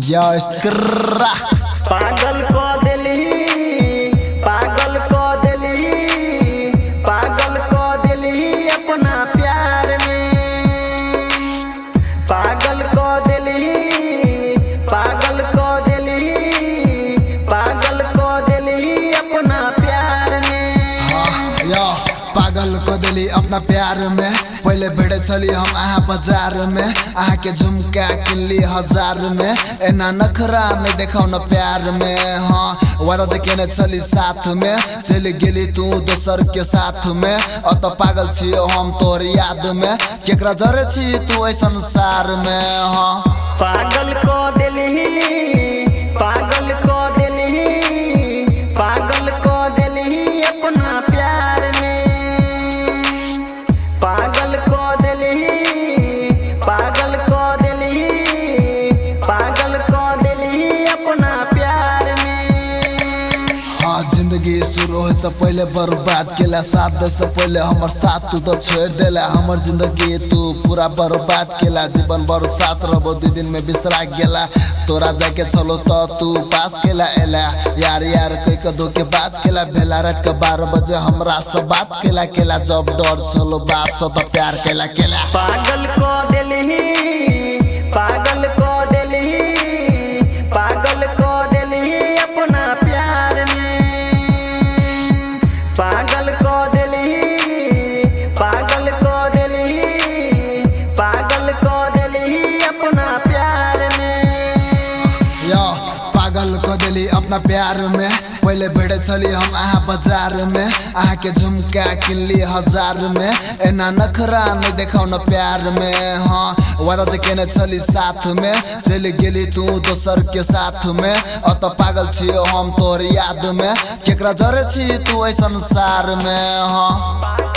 Yes कर्रा पागल को दिली पागल को दिली पागल को दिली अपना प्यार में पागल को दिली पागल को दिली पागल को दिली अपना प्यार में पागल को दिली अपना प्यार में पहले भिड़े चली हम आहा बाजार में आहा के झुमका किल्ली 1000 में एना नखरा नहीं देखाओ न प्यार में। हाँ वादा देखे न चली साथ में चली गेली तू दोसर के साथ में और तो पागल छियो हम तोर याद में केकरा जरे छी तू ऐ संसार में। हाँ पागल को दिली पागल को दिली पागल को दिली अपना प्यार में पागल को दिली पागल को दिली पागल को दिली अपना प्यार में। हाँ जिंदगी शुरू हो से पहले बर्बाद केला साथ से पहले हमर साथ तू तो छोड़ देला हमर जिंदगी तू पूरा बर्बाद केला जीवन भर साथ रहो 2 दिन में बिसरा गेला तोरा जाके चलो तो तू पास केला एला यार यार कोई को धोखे बात केला भेला रात के 12 बजे हमरा से बात केला केला जब डर चलो बाप से तो प्यार केला केला। पागल को दिली पागल को दिली पागल को दिली अपना प्यार में पागल को दिली पागल को दिली पागल को दिली अपना प्यार में। पागल को दिली अपना प्यार में पहले भिड़े चली हम आहा बाजार में आहा के झुमका किल्ली 1000 में एना नखरा नहीं देखाओ न प्यार में। हाँ वादा देखे न चली साथ में चली गेली तू दोसर के साथ में और तो पागल छियो हम तोर याद में केकरा जरे छी तू ऐ संसार में। हाँ